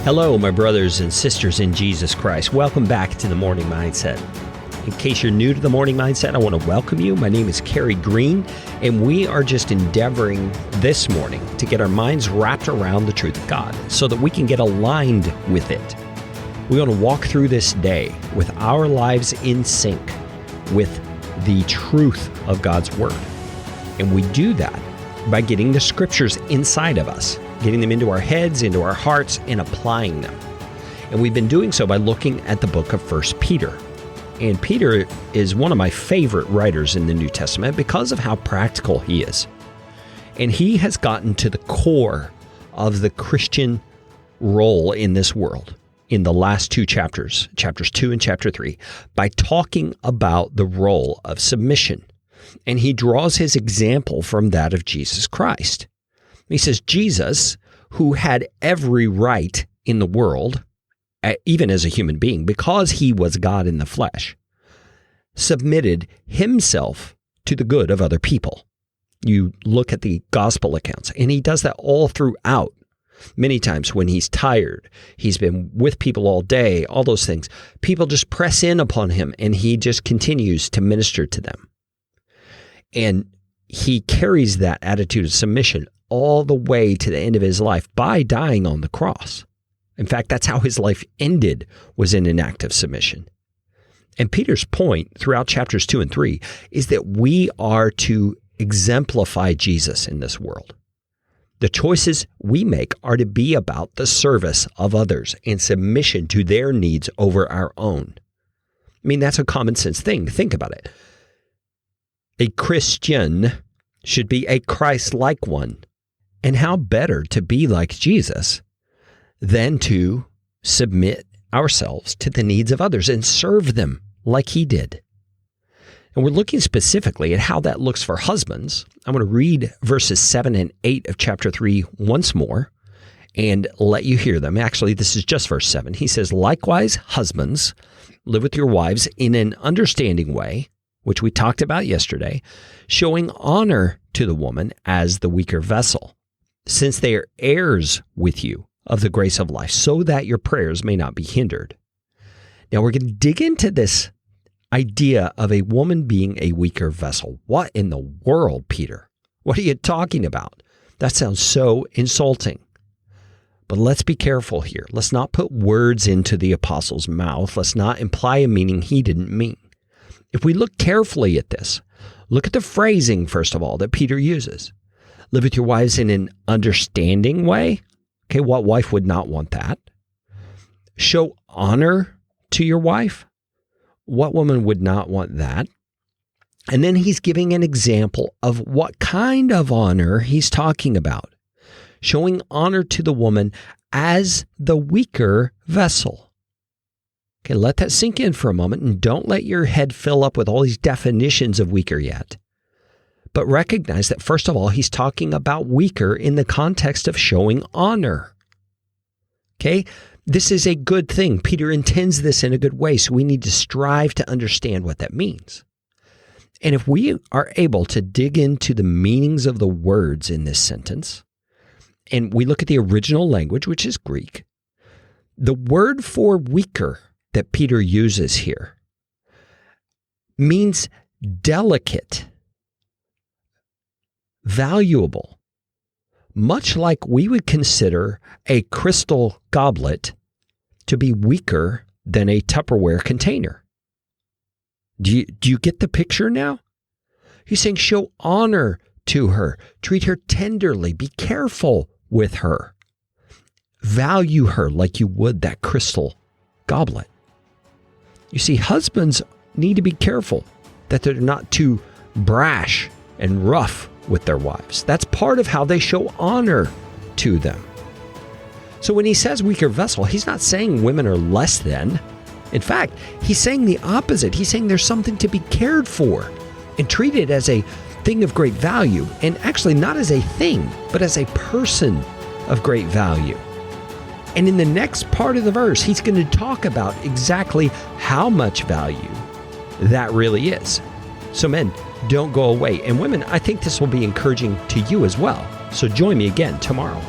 Hello, my brothers and sisters in Jesus Christ. Welcome back to the Morning Mindset. In case you're new to the Morning Mindset, I want to welcome you. My name is Kerry Green, and we are just endeavoring this morning to get our minds wrapped around the truth of God so that we can get aligned with it. We want to walk through this day with our lives in sync with the truth of God's Word. And we do that by getting the scriptures inside of us, getting them into our heads, into our hearts, and applying them. And we've been doing so by looking at the book of 1 Peter. And Peter is one of my favorite writers in the New Testament because of how practical he is. And he has gotten to the core of the Christian role in this world in the last two chapters, chapters 2 and chapter 3, by talking about the role of submission. And he draws his example from that of Jesus Christ. He says, Jesus, who had every right in the world, even as a human being, because he was God in the flesh, submitted himself to the good of other people. You look at the gospel accounts, and he does that all throughout. Many times when he's tired, he's been with people all day, all those things. People just press in upon him, and he just continues to minister to them. And he carries that attitude of submission all the way to the end of his life by dying on the cross. In fact, that's how his life ended, was in an act of submission. And Peter's point throughout chapters 2 and 3 is that we are to exemplify Jesus in this world. The choices we make are to be about the service of others and submission to their needs over our own. I mean, that's a common sense thing. Think about it. A Christian should be a Christ-like one. And how better to be like Jesus than to submit ourselves to the needs of others and serve them like he did. And we're looking specifically at how that looks for husbands. I'm going to read verses 7 and 8 of chapter 3 once more and let you hear them. Actually, this is just verse 7. He says, "Likewise, husbands, live with your wives in an understanding way," which we talked about yesterday, "showing honor to the woman as the weaker vessel, since they are heirs with you of the grace of life, so that your prayers may not be hindered." Now we're going to dig into this idea of a woman being a weaker vessel. What in the world, Peter? What are you talking about? That sounds so insulting. But let's be careful here. Let's not put words into the apostle's mouth. Let's not imply a meaning he didn't mean. If we look carefully at this, look at the phrasing, first of all, that Peter uses. Live with your wives in an understanding way. Okay, what wife would not want that? Show honor to your wife. What woman would not want that? And then he's giving an example of what kind of honor he's talking about. Showing honor to the woman as the weaker vessel. Okay, let that sink in for a moment and don't let your head fill up with all these definitions of weaker yet. But recognize that, first of all, he's talking about weaker in the context of showing honor. Okay? This is a good thing. Peter intends this in a good way, so we need to strive to understand what that means. And if we are able to dig into the meanings of the words in this sentence, and we look at the original language, which is Greek, the word for weaker that Peter uses here means delicate, valuable, much like we would consider a crystal goblet to be weaker than a Tupperware container. Do you get the picture now? He's saying show honor to her, treat her tenderly, be careful with her, value her like you would that crystal goblet. You see, husbands need to be careful that they're not too brash and rough with their wives. That's part of how they show honor to them. So when he says weaker vessel, he's not saying women are less than. In fact, he's saying the opposite. He's saying there's something to be cared for and treated as a thing of great value, and actually not as a thing, but as a person of great value. And in the next part of the verse, he's going to talk about exactly how much value that really is. So men, don't go away. And women, I think this will be encouraging to you as well. So join me again tomorrow.